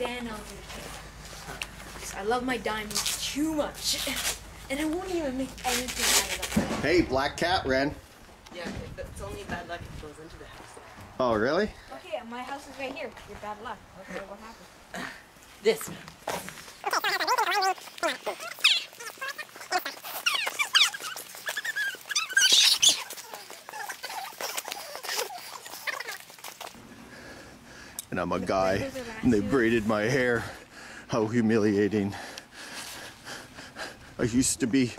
fan out there. I love my diamonds too much. And I won't even make anything out of them. Hey, black cat, Ren. Yeah, it's only bad luck if it goes into the house. Oh, really? Okay, my house is right here. Your bad luck. Okay, what happened? This. And I'm a guy, and they braided my hair. How humiliating. I used to be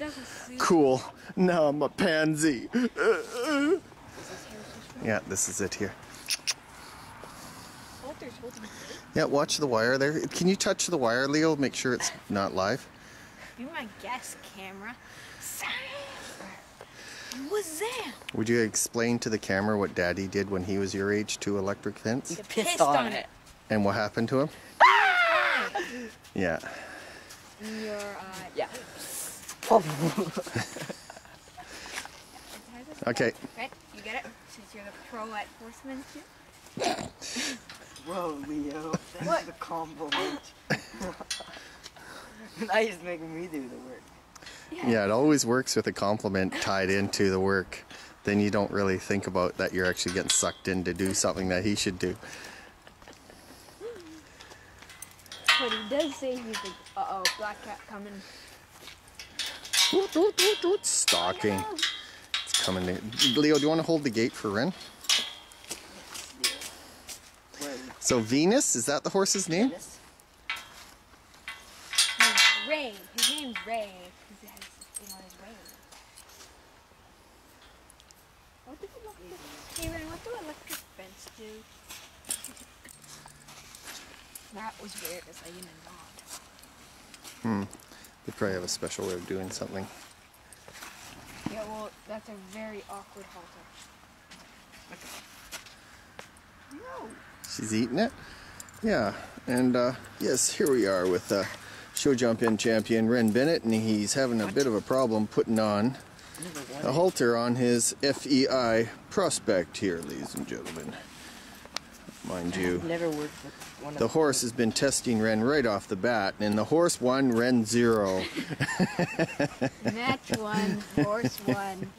cool, now I'm a pansy. Yeah, this is it here. Yeah, watch the wire there. Can you touch the wire, Leo? Make sure it's not live. Be my guest, camera. What's that? Would you explain to the camera what Daddy did when he was your age to electric fence? He pissed on it. And what happened to him? Yeah. Your yeah. Okay. Right? You get it? Since you're the pro at horsemanship? Whoa, Leo. That's the compliment. Now you're just making me do the work. Yeah, it always works with a compliment tied into the work. Then you don't really think about that you're actually getting sucked in to do something that he should do. But he does say he's like, uh-oh, black cat coming. Stalking. It's coming in. Leo, do you want to hold the gate for Ren? So Venus, is that the horse's name? Ray. His name's Ray. Because it has, his Ray. Hey, Ren, what do electric fence do? That was weird, as I even nod. They probably have a special way of doing something. Yeah, well, that's a very awkward halter. No. She's eating it? Yeah. And yes, here we are with show jump in champion Ren Bennett, and he's having a bit of a problem putting on a halter on his FEI prospect here, ladies and gentlemen. Mind you, Never worked with one the horse has been testing Ren right off the bat, and the horse won, Ren 0. Match 1, horse 1.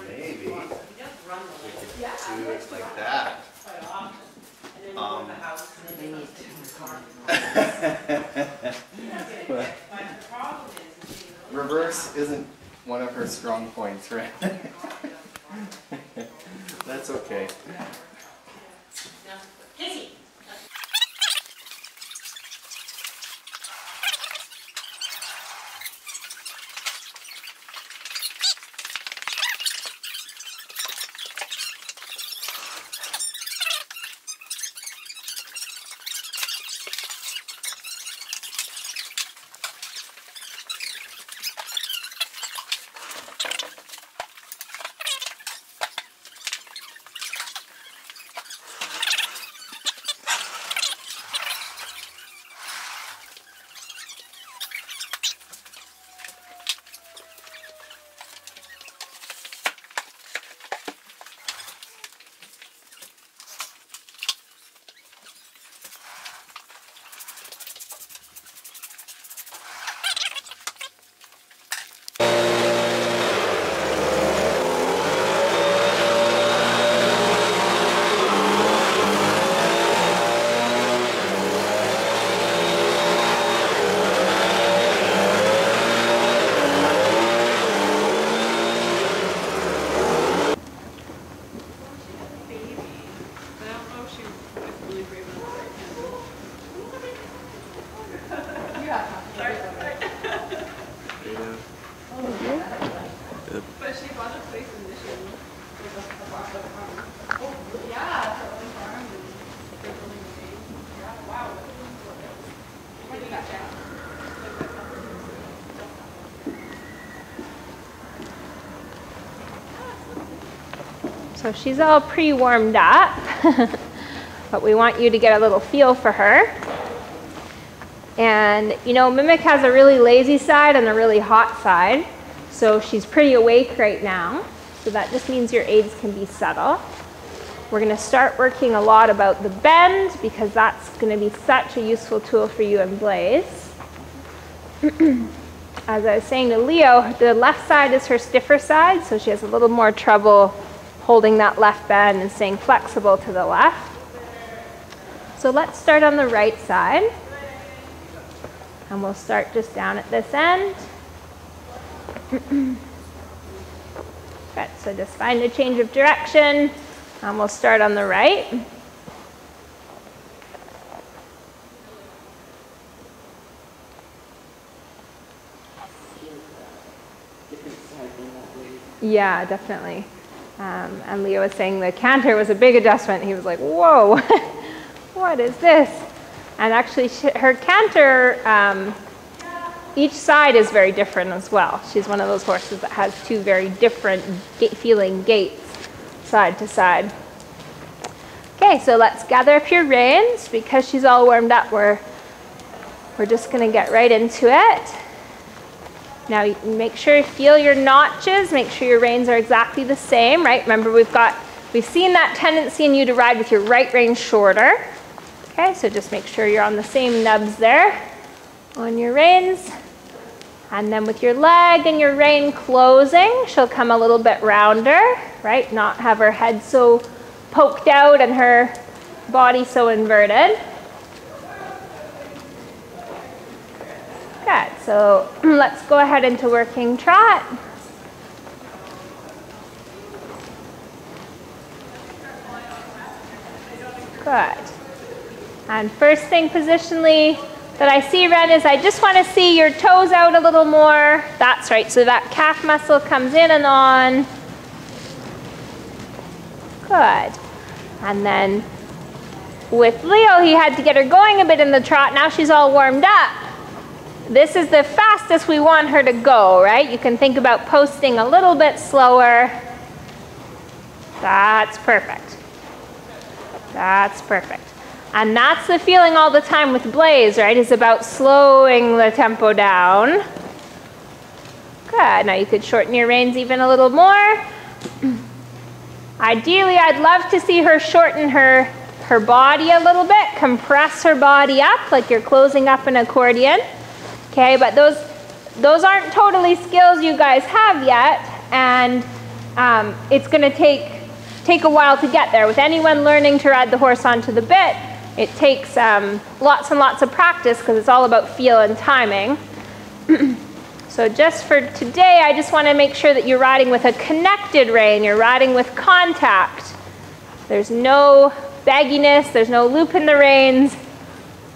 Maybe we could do it like that. Reverse isn't one of her strong points, right? That's okay. So she's all pre-warmed up, but we want you to get a little feel for her. And you know, Mimic has a really lazy side and a really hot side. So she's pretty awake right now. So that just means your aids can be subtle. We're going to start working a lot about the bend because that's going to be such a useful tool for you in Blaze. As I was saying to Leo, the left side is her stiffer side, so she has a little more trouble holding that left bend and staying flexible to the left. So let's start on the right side. And we'll start just down at this end. Good, so just find a change of direction, and we'll start on the right. Yeah, definitely. And Leo was saying the canter was a big adjustment. He was like, whoa, what is this? And actually, her canter, each side is very different as well. She's one of those horses that has two very different feeling gaits, side to side. Okay, so let's gather up your reins. Because she's all warmed up, we're just going to get right into it. Now, make sure you feel your notches. Make sure your reins are exactly the same, right? Remember, we've seen that tendency in you to ride with your right rein shorter. Okay, so just make sure you're on the same nubs there on your reins. And then with your leg and your rein closing, she'll come a little bit rounder, right? Not have her head so poked out and her body so inverted. Good, so let's go ahead into working trot. Good. And first thing positionally that I see, Ren, is I just want to see your toes out a little more. That's right, so that calf muscle comes in and on. Good. And then with Leo, he had to get her going a bit in the trot. Now she's all warmed up. This is the fastest we want her to go, right? You can think about posting a little bit slower. That's perfect. That's perfect. And that's the feeling all the time with Blaze, right? It's about slowing the tempo down. Good. Now you could shorten your reins even a little more. Ideally, I'd love to see her shorten her body a little bit, compress her body up like you're closing up an accordion. Okay, but those aren't totally skills you guys have yet, and it's going to take a while to get there. With anyone learning to ride the horse onto the bit, it takes lots and lots of practice because it's all about feel and timing. So just for today, I just want to make sure that you're riding with a connected rein. You're riding with contact. There's no bagginess. There's no loop in the reins.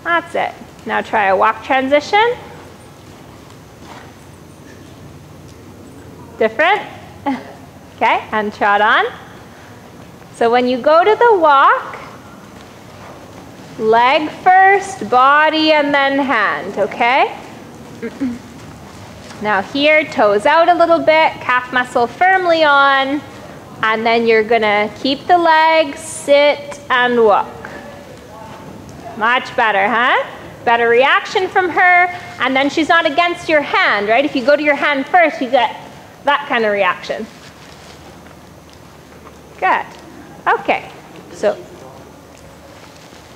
That's it. Now try a walk transition. Different. Okay, and trot on. So when you go to the walk, leg first, body, and then hand, okay? Now here, toes out a little bit, calf muscle firmly on, and then you're gonna keep the legs, sit, and walk. Much better, huh? Better reaction from her, and then she's not against your hand, right? If you go to your hand first, you get that kind of reaction. Good. Okay, so,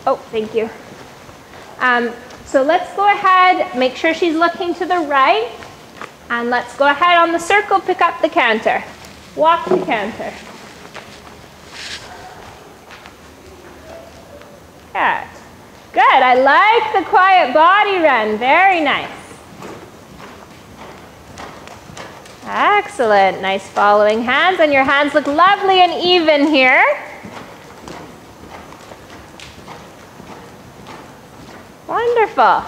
oh, thank you. So let's go ahead, make sure she's looking to the right, and let's go ahead on the circle, pick up the canter. Walk the canter. Good. Good, I like the quiet body run, very nice. Excellent, nice following hands, and your hands look lovely and even here. Wonderful.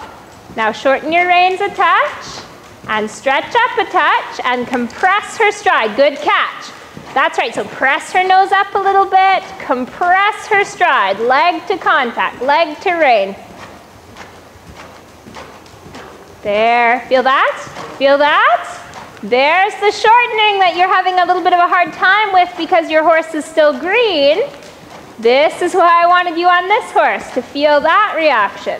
Now shorten your reins a touch, and stretch up a touch, and compress her stride. Good catch. That's right, so press her nose up a little bit, compress her stride, leg to contact, leg to rein. There, feel that? Feel that? There's the shortening that you're having a little bit of a hard time with because your horse is still green. This is why I wanted you on this horse, to feel that reaction.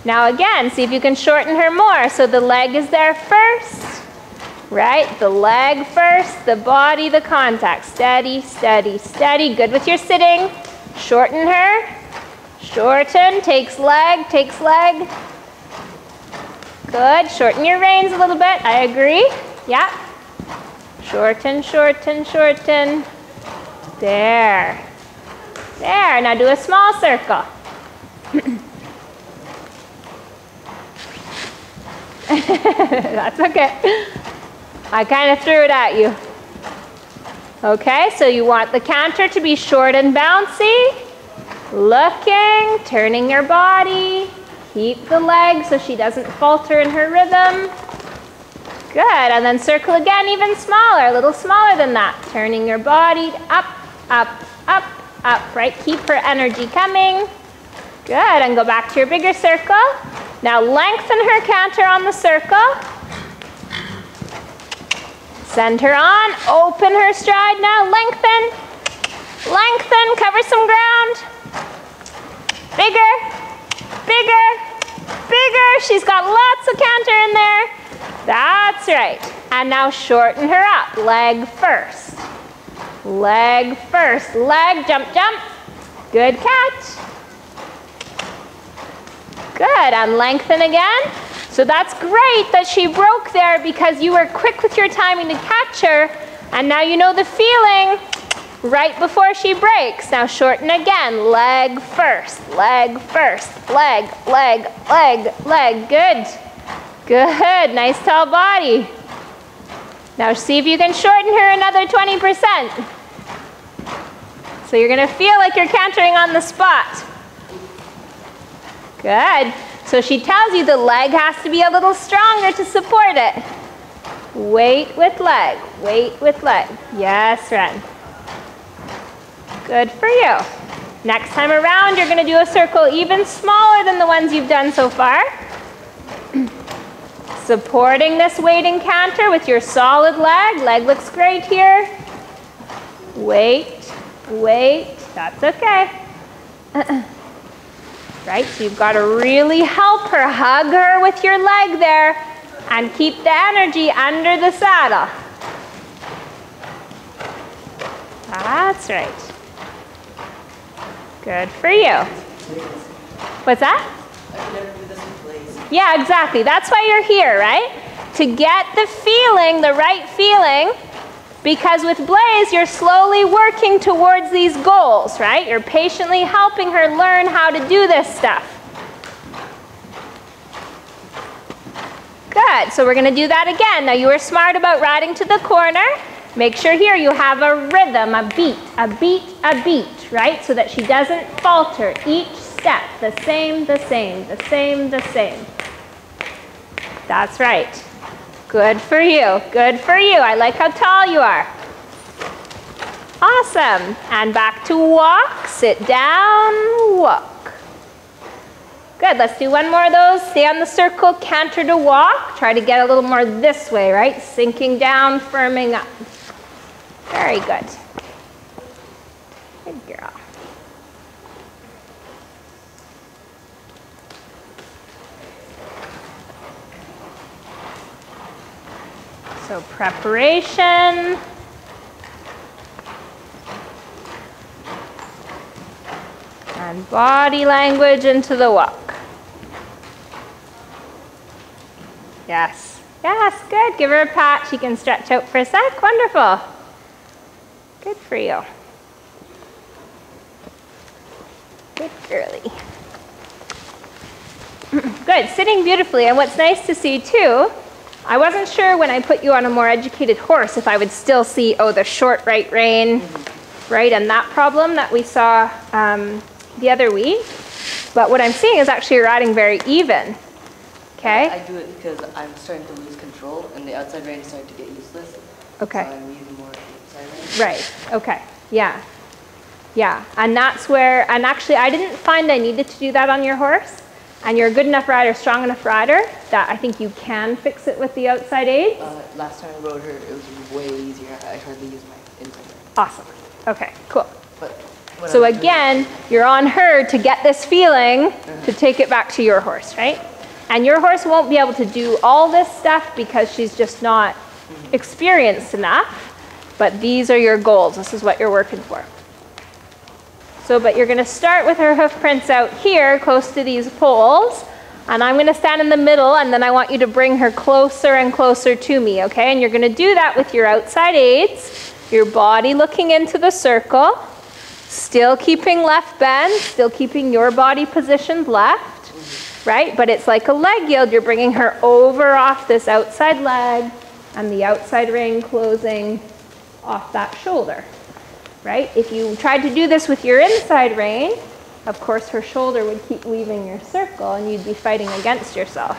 Now again, see if you can shorten her more. So the leg is there first, right? The leg first, the body, the contact. Steady, steady, steady. Good with your sitting. Shorten her. Shorten, takes leg, takes leg. Good, shorten your reins a little bit, I agree. Yeah. Shorten, shorten, shorten. There. There, now do a small circle. That's okay. I kind of threw it at you. Okay, so you want the canter to be short and bouncy. Looking, turning your body. Keep the leg so she doesn't falter in her rhythm. Good, and then circle again even smaller, a little smaller than that. Turning your body up, up, up, up, right? Keep her energy coming. Good, and go back to your bigger circle. Now lengthen her canter on the circle. Send her on, open her stride now, lengthen. Lengthen, cover some ground. Bigger, bigger, bigger. She's got lots of canter in there. That's right. And now shorten her up. Leg first. Leg first. Leg, jump, jump. Good catch. Good. And lengthen again. So that's great that she broke there because you were quick with your timing to catch her. And now you know the feeling right before she breaks. Now shorten again. Leg first. Leg first. Leg, leg, leg, leg. Good. Good, nice tall body. Now see if you can shorten her another 20%. So you're gonna feel like you're cantering on the spot. Good. So she tells you the leg has to be a little stronger to support it. Weight with leg, weight with leg. Yes, Ren. Good for you. Next time around, you're gonna do a circle even smaller than the ones you've done so far. Supporting this waiting canter with your solid leg. Leg looks great here. Wait, wait, that's okay. Right, so you've got to really help her. Hug her with your leg there and keep the energy under the saddle. That's right. Good for you. What's that? Yeah, exactly. That's why you're here, right? To get the feeling, the right feeling, because with Blaze, you're slowly working towards these goals, right? You're patiently helping her learn how to do this stuff. Good, so we're gonna do that again. Now you were smart about riding to the corner. Make sure here you have a rhythm, a beat, a beat, a beat, right? So that she doesn't falter each step. The same, the same, the same, the same. That's right. Good for you. Good for you. I like how tall you are. Awesome. And back to walk. Sit down, walk. Good. Let's do one more of those. Stay on the circle, canter to walk. Try to get a little more this way, right? Sinking down, firming up. Very good. Good girl. So preparation. And body language into the walk. Yes. Yes, good. Give her a pat. She can stretch out for a sec. Wonderful. Good for you. Good girly. Good. Sitting beautifully. And what's nice to see too, I wasn't sure when I put you on a more educated horse if I would still see, oh, the short right rein, right, and that problem that we saw the other week. But what I'm seeing is actually you're riding very even. Okay? I do it because I'm starting to lose control and the outside rein is starting to get useless. Okay. So I'm using more inside rein. Right. Okay. Yeah. Yeah. And that's where, and actually I didn't find I needed to do that on your horse. And you're a good enough rider, strong enough rider, that I think you can fix it with the outside aids. Last time I rode her, it was way easier. I hardly used my inside rein. Awesome. Okay, cool. But So again, you're on her to get this feeling to take it back to your horse, right? And your horse won't be able to do all this stuff because she's just not experienced enough. But these are your goals. This is what you're working for. So, but you're going to start with her hoof prints out here, close to these poles. And I'm going to stand in the middle, and then I want you to bring her closer and closer to me, okay? And you're going to do that with your outside aids, your body looking into the circle, still keeping left bend, still keeping your body positioned left, right? But it's like a leg yield. You're bringing her over off this outside leg, and the outside rein closing off that shoulder, right? If you tried to do this with your inside rein, of course her shoulder would keep leaving your circle and you'd be fighting against yourself.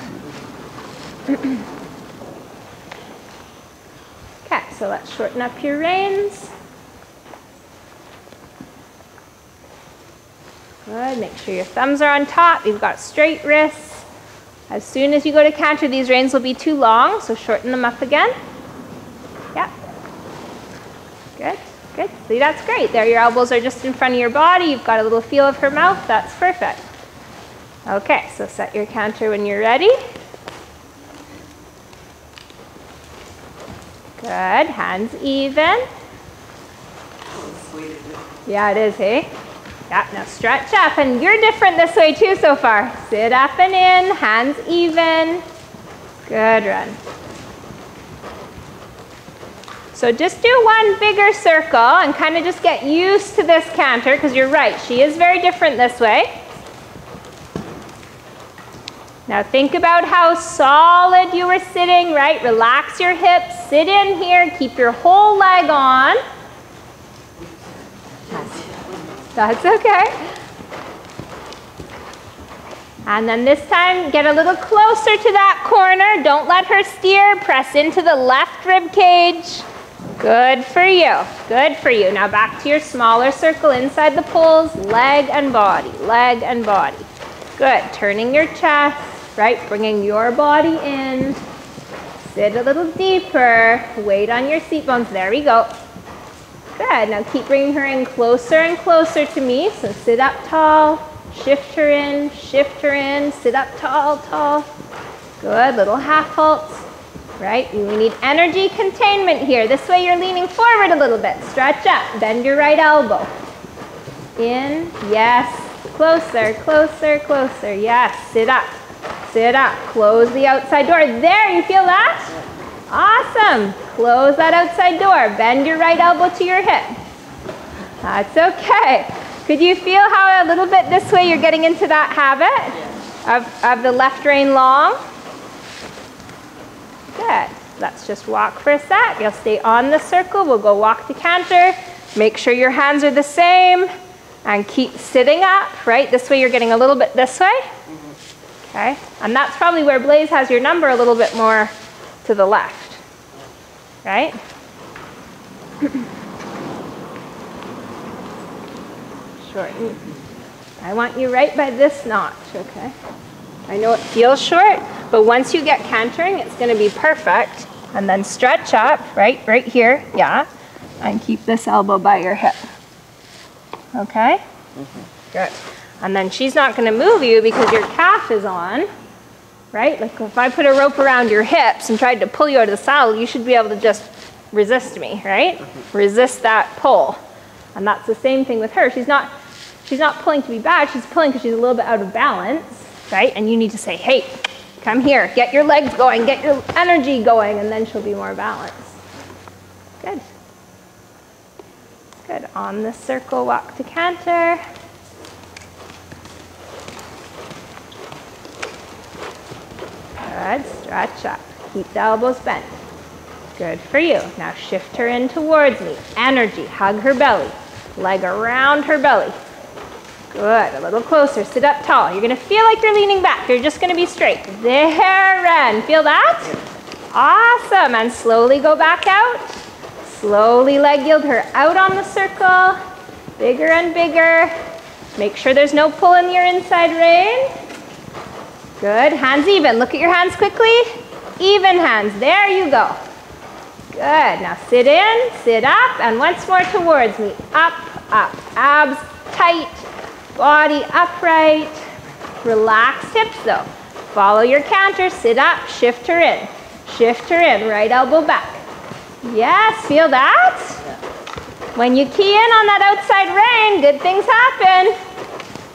Okay, so let's shorten up your reins. Good, make sure your thumbs are on top, you've got straight wrists. As soon as you go to canter, these reins will be too long, so shorten them up again. Yeah. Good, good. See, that's great. There, your elbows are just in front of your body. You've got a little feel of her mouth. That's perfect. Okay, so set your canter when you're ready. Good, hands even. Yeah, it is, hey? Yeah, now stretch up. And you're different this way too so far. Sit up and in, hands even. Good, Ren. So just do one bigger circle and kind of just get used to this canter, because you're right, she is very different this way. Now think about how solid you were sitting, right? Relax your hips, sit in here, keep your whole leg on. That's okay. And then this time, get a little closer to that corner. Don't let her steer. Press into the left rib cage. Good for you. Good for you. Now back to your smaller circle inside the poles. Leg and body. Leg and body. Good. Turning your chest, right? Bringing your body in. Sit a little deeper. Weight on your seat bones. There we go. Good. Now keep bringing her in closer and closer to me. So sit up tall. Shift her in, sit up tall, tall. Good, little half halts, right? We need energy containment here. This way you're leaning forward a little bit. Stretch up, bend your right elbow. In, yes, closer, closer, closer. Yes, sit up, close the outside door. There, you feel that? Awesome, close that outside door. Bend your right elbow to your hip. That's okay. Could you feel how a little bit this way you're getting into that habit of the left rein long? Good. Let's just walk for a sec. You'll stay on the circle. We'll go walk to canter. Make sure your hands are the same and keep sitting up, right? This way you're getting a little bit this way. Okay. And that's probably where Blaze has your number a little bit more to the left, right? Shorten. I want you right by this notch, okay? I know it feels short, but once you get cantering, it's going to be perfect. And then stretch up, right here, yeah, and keep this elbow by your hip. Okay? Good. And then she's not going to move you because your calf is on, right? Like if I put a rope around your hips and tried to pull you out of the saddle, you should be able to just resist me, right? Resist that pull. And that's the same thing with her. She's not pulling to be bad, she's pulling because she's a little bit out of balance, right? And you need to say, hey, come here, get your legs going, get your energy going, and then she'll be more balanced. Good. Good. On the circle, walk to canter. Good. Stretch up. Keep the elbows bent. Good for you. Now shift her in towards me. Energy. Hug her belly. Leg around her belly. Good. A little closer. Sit up tall. You're going to feel like you're leaning back. You're just going to be straight. There, Ren. Feel that? Awesome. And slowly go back out. Slowly leg yield her out on the circle. Bigger and bigger. Make sure there's no pull in your inside rein. Good, hands even. Look at your hands quickly. Even hands, there you go. Good, now sit in, sit up, and once more towards me. Up, up, abs tight, body upright. Relaxed hips though. Follow your canter, sit up, shift her in. Shift her in, right elbow back. Yes, feel that? When you key in on that outside rein, good things happen.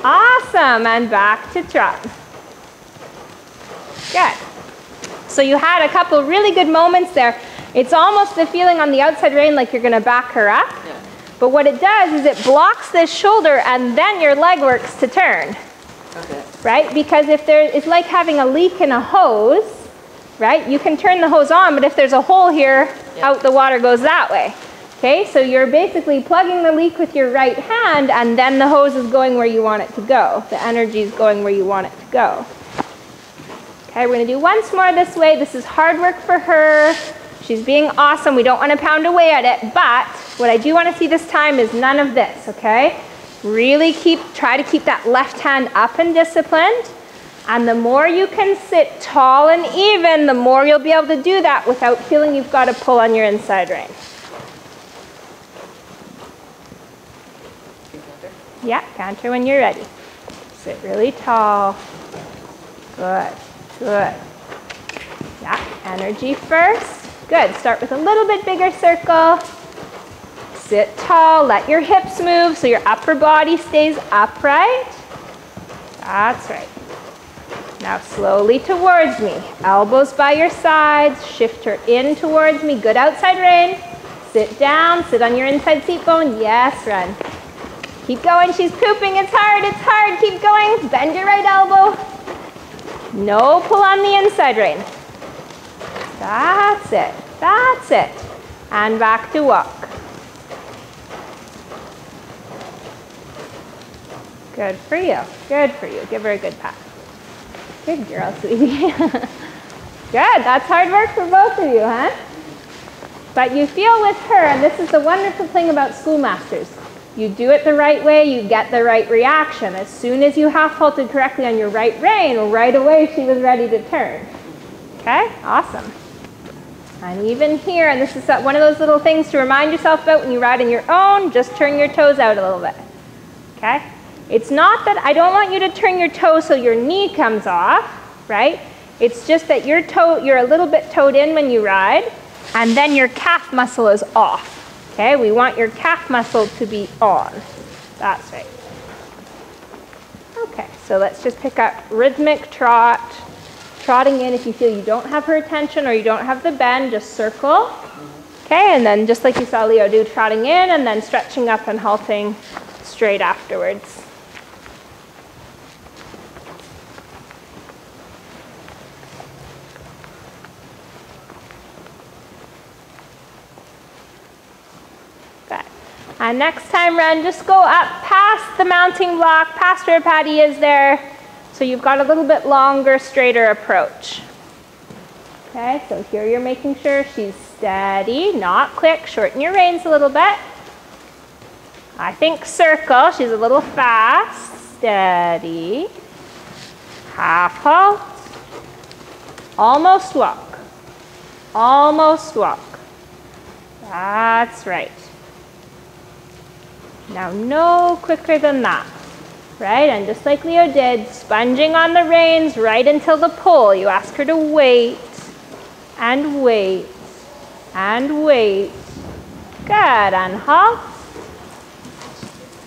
Awesome, and back to trot. Good. So you had a couple really good moments there. It's almost the feeling on the outside rein like you're gonna back her up. Yeah. But what it does is it blocks this shoulder and then your leg works to turn. Okay. Right? Because if it's like having a leak in a hose, right? You can turn the hose on, but if there's a hole here, Yeah. out the water goes that way. Okay, so you're basically plugging the leak with your right hand and then the hose is going where you want it to go. The energy is going where you want it to go. Okay, we're gonna do once more this way. This is hard work for her. She's being awesome. We don't want to pound away at it, but what I do want to see this time is none of this, okay? Really try to keep that left hand up and disciplined. And the more you can sit tall and even, the more you'll be able to do that without feeling you've got to pull on your inside rein. Yeah, canter when you're ready. Sit really tall. Good, good. Yeah, energy first. Good, start with a little bit bigger circle. Sit tall, let your hips move so your upper body stays upright. That's right. Now slowly towards me. Elbows by your sides, shift her in towards me. Good outside rein. Sit down, sit on your inside seat bone. Yes, Ren. Keep going, she's pooping, it's hard, keep going. Bend your right elbow. No pull on the inside rein. That's it, that's it. And back to walk. Good for you, good for you. Give her a good pat. Good girl, sweetie. Good, that's hard work for both of you, huh? But you feel with her, and this is the wonderful thing about schoolmasters. You do it the right way, you get the right reaction. As soon as you half halted correctly on your right rein, right away she was ready to turn. Okay, awesome. And even here, and this is one of those little things to remind yourself about when you ride on your own, just turn your toes out a little bit. Okay? It's not that I don't want you to turn your toe so your knee comes off, right? It's just that you're a little bit toed in when you ride, and then your calf muscle is off. Okay, we want your calf muscle to be on. That's right. Okay, so let's just pick up rhythmic trot. Trotting in if you feel you don't have her attention or you don't have the bend, just circle. Okay, and then just like you saw Leo do, trotting in and then stretching up and halting straight afterwards. And next time, Ren, just go up past the mounting block, past where Patty is there, so you've got a little bit longer, straighter approach. Okay, so here you're making sure she's steady, not quick. Shorten your reins a little bit. I think circle, she's a little fast. Steady. Half halt. Almost walk. Almost walk. That's right. Now no quicker than that, right? And just like Leo did, sponging on the reins right until the pull. You ask her to wait and wait and wait. Good, and halt.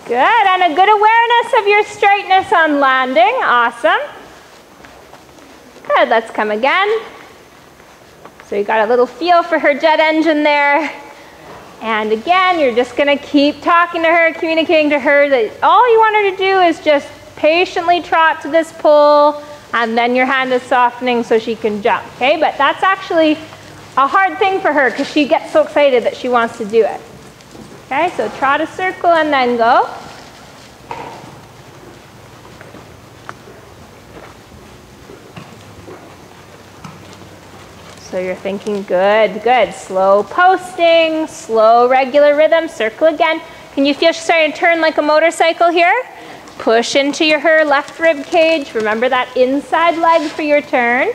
Good, and a good awareness of your straightness on landing. Awesome. Good, let's come again. So you got a little feel for her jet engine there. And again, you're just going to keep talking to her, communicating to her that all you want her to do is just patiently trot to this pull, and then your hand is softening so she can jump, okay? But that's actually a hard thing for her because she gets so excited that she wants to do it. Okay, so trot a circle and then go. So you're thinking, good, good. Slow posting, slow regular rhythm, circle again. Can you feel she's starting to turn like a motorcycle here? push into her left rib cage. Remember that inside leg for your turn.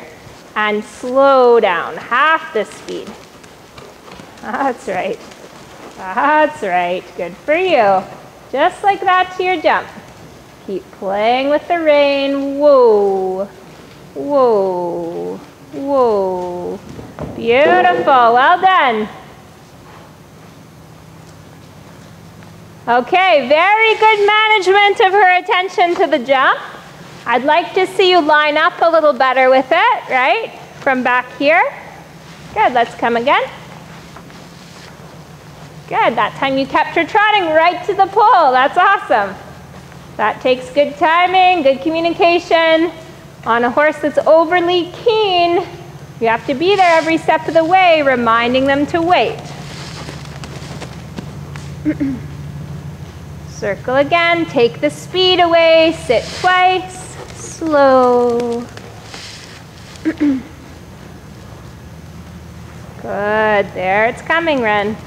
And slow down, half the speed. That's right. That's right. Good for you. Just like that to your jump. Keep playing with the rein. Whoa. Whoa. Whoa. Beautiful. Well done. Okay, very good management of her attention to the jump. I'd like to see you line up a little better with it, right? From back here. Good, let's come again. Good, that time you kept her trotting right to the pole. That's awesome. That takes good timing, good communication. On a horse that's overly keen, you have to be there every step of the way, reminding them to wait. Circle again, take the speed away, sit twice. Slow. Good, there it's coming, Ren.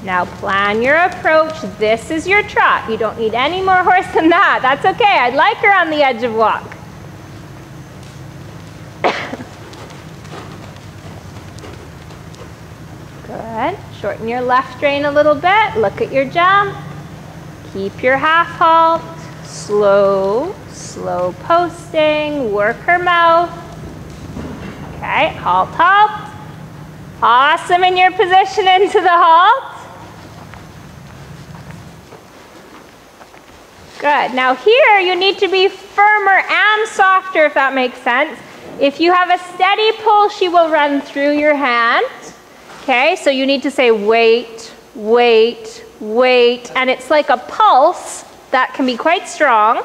Now plan your approach. This is your trot. You don't need any more horse than that. That's okay. I'd like her on the edge of walk. Good. Shorten your left rein a little bit. Look at your jump. Keep your half halt. Slow. Slow posting, work her mouth. Okay, halt, halt. Awesome in your position into the halt. Good, now here you need to be firmer and softer if that makes sense. If you have a steady pull, she will run through your hand. Okay, so you need to say wait, wait, wait, and it's like a pulse that can be quite strong.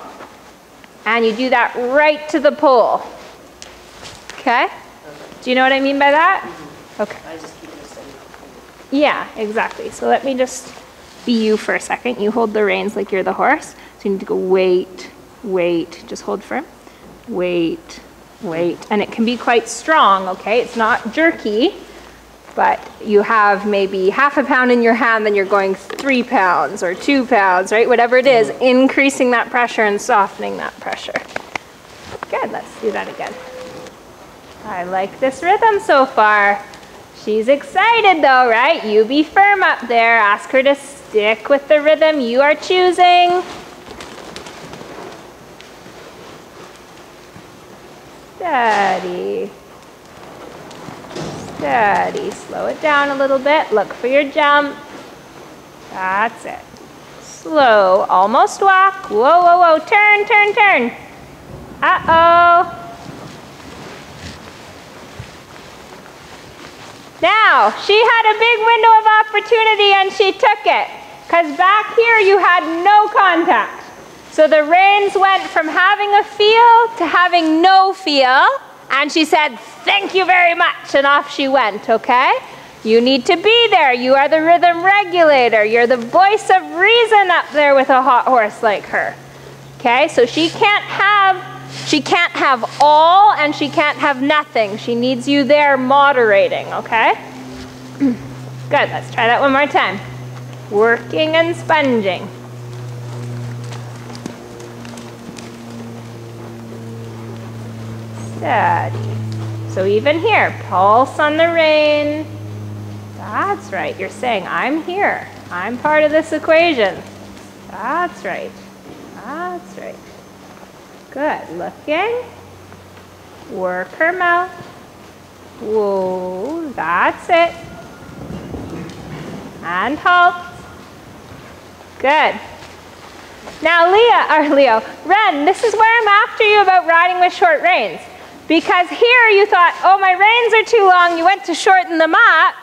And you do that right to the pole. Okay? Do you know what I mean by that? Okay. I just keep it steady. Yeah, exactly. So let me just be you for a second. You hold the reins like you're the horse. So you need to go wait, wait. Just hold firm. Wait, wait. And it can be quite strong, okay? It's not jerky. But you have maybe half a pound in your hand, then you're going 3 pounds or 2 pounds, right? Whatever it is, increasing that pressure and softening that pressure. Good, let's do that again. I like this rhythm so far. She's excited though, right? You be firm up there. Ask her to stick with the rhythm you are choosing. Steady. Steady. Slow it down a little bit. Look for your jump. That's it. Slow. Almost walk. Whoa, whoa, whoa. Turn, turn, turn. Uh-oh. Now, she had a big window of opportunity and she took it. Because back here you had no contact. So the reins went from having a feel to having no feel. And she said, thank you very much, and off she went, okay? You need to be there. You are the rhythm regulator. You're the voice of reason up there with a hot horse like her. Okay, so she can't have all and she can't have nothing. She needs you there moderating, okay? Good, let's try that one more time. Working and sponging. Steady. So even here, pulse on the rein. That's right. You're saying, I'm here. I'm part of this equation. That's right. That's right. Good. Looking. Work her mouth. Whoa. That's it. And halt. Good. Now, Ren, this is where I'm after you about riding with short reins. Because here you thought, oh, my reins are too long. You went to shorten them up.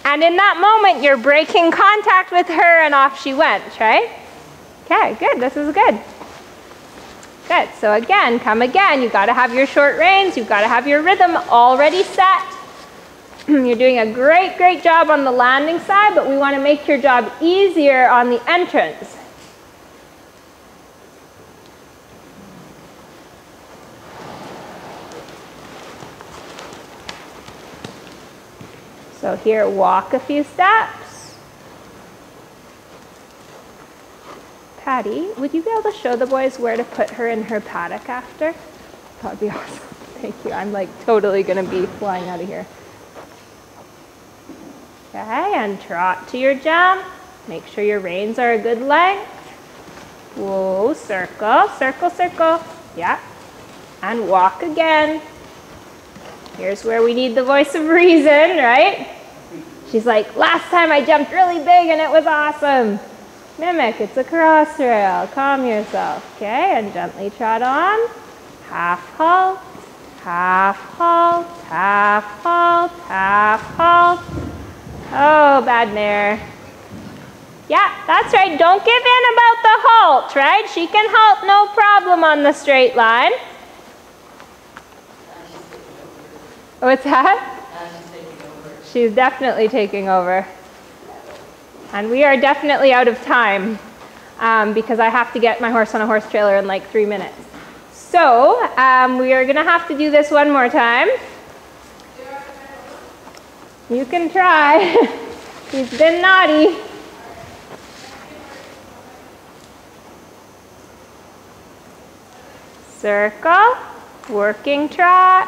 And in that moment, you're breaking contact with her and off she went, right? Okay, good. This is good. Good. So again, come again. You've got to have your short reins. You've got to have your rhythm already set. You're doing a great, great job on the landing side, but we want to make your job easier on the entrance. So here, walk a few steps. Patty, would you be able to show the boys where to put her in her paddock after? That'd be awesome. Thank you. I'm like totally gonna be flying out of here. Okay, and trot to your jump. Make sure your reins are a good length. Whoa, circle, circle, circle. Yeah. And walk again. Here's where we need the voice of reason, right? She's like, last time I jumped really big and it was awesome. Mimic, it's a cross rail. Calm yourself. Okay, and gently trot on. Half halt, half halt, half halt, half halt. Oh, bad mare. Yeah, that's right. Don't give in about the halt, right? She can halt no problem on the straight line. What's that? She's definitely taking over. And we are definitely out of time because I have to get my horse on a horse trailer in like 3 minutes. So we are gonna have to do this one more time. You can try. He's been naughty. Circle, working trot.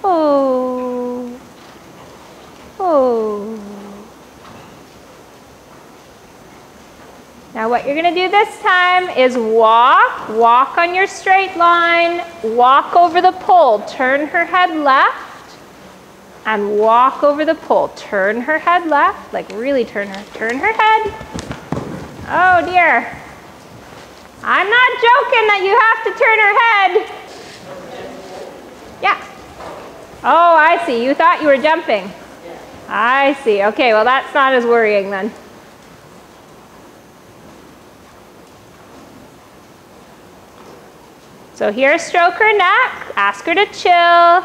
Oh. Oh. Now what you're going to do this time is walk on your straight line, walk over the pole, turn her head left, and walk over the pole. Turn her head left, like really turn her head. Oh dear. I'm not joking that you have to turn her head. Yeah. Oh, I see. You thought you were jumping. I see. Okay, well that's not as worrying then. So here, stroke her neck, ask her to chill.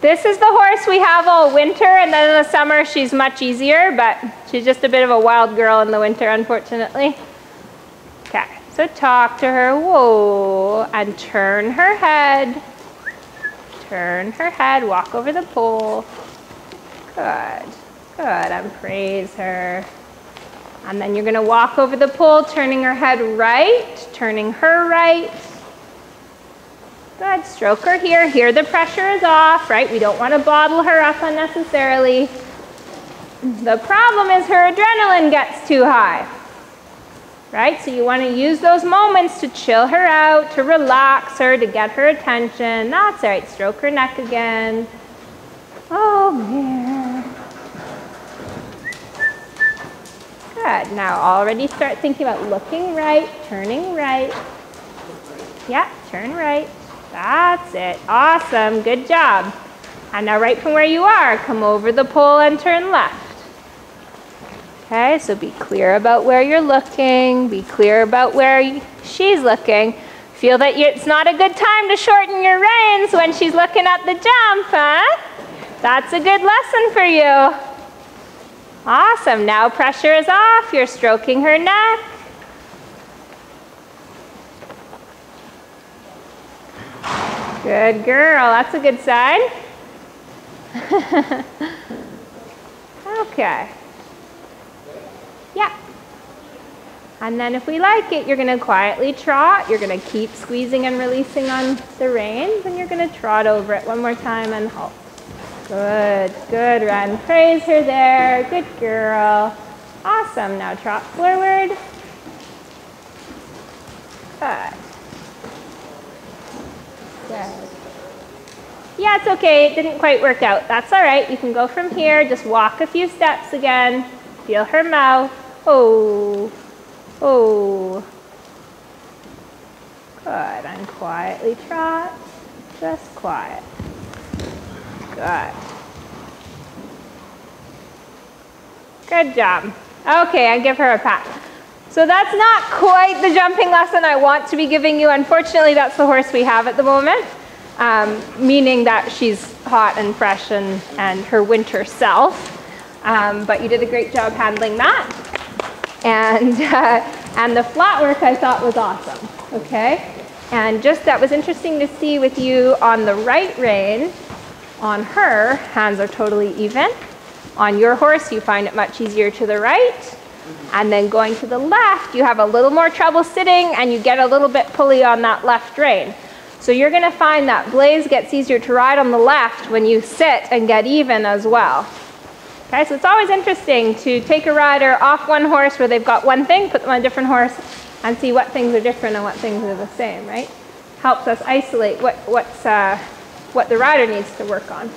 This is the horse we have all winter, and then in the summer she's much easier, but she's just a bit of a wild girl in the winter, unfortunately. Okay, so talk to her, whoa, and turn her head. Turn her head, walk over the pole. Good, good, and praise her. And then you're gonna walk over the pole, turning her head right, turning her right. Good, stroke her here. Here the pressure is off, right? We don't wanna bottle her up unnecessarily. The problem is her adrenaline gets too high, right? So you wanna use those moments to chill her out, to relax her, to get her attention. That's all right, stroke her neck again. Oh, man. Good. Now already start thinking about looking right, turning right. Yeah, turn right. That's it. Awesome. Good job. And now right from where you are, come over the pole and turn left. Okay, so be clear about where you're looking. Be clear about where she's looking. Feel that it's not a good time to shorten your reins when she's looking at the jump, huh? That's a good lesson for you. Awesome, now pressure is off, you're stroking her neck. Good girl, that's a good sign. Okay. Yeah. And then if we like it, you're gonna quietly trot, you're gonna keep squeezing and releasing on the reins, and you're gonna trot over it one more time and halt. Good, good, Ren. Praise her there. Good girl. Awesome. Now trot forward. Good. Good. Yeah, it's okay. It didn't quite work out. That's all right. You can go from here. Just walk a few steps again. Feel her mouth. Oh. Oh. Good. And quietly trot. Just quiet. Good. Good job. Okay, I give her a pat. So that's not quite the jumping lesson I want to be giving you. Unfortunately, that's the horse we have at the moment, meaning that she's hot and fresh and her winter self. But you did a great job handling that. And the flat work I thought was awesome, okay? And just that was interesting to see with you on the right rein. On her, hands are totally even. On your horse, you find it much easier to the right. And then going to the left, you have a little more trouble sitting and you get a little bit pulley on that left rein. So you're going to find that Blaze gets easier to ride on the left when you sit and get even as well. Okay, so it's always interesting to take a rider off one horse where they've got one thing, put them on a different horse, and see what things are different and what things are the same, right? Helps us isolate what the rider needs to work on.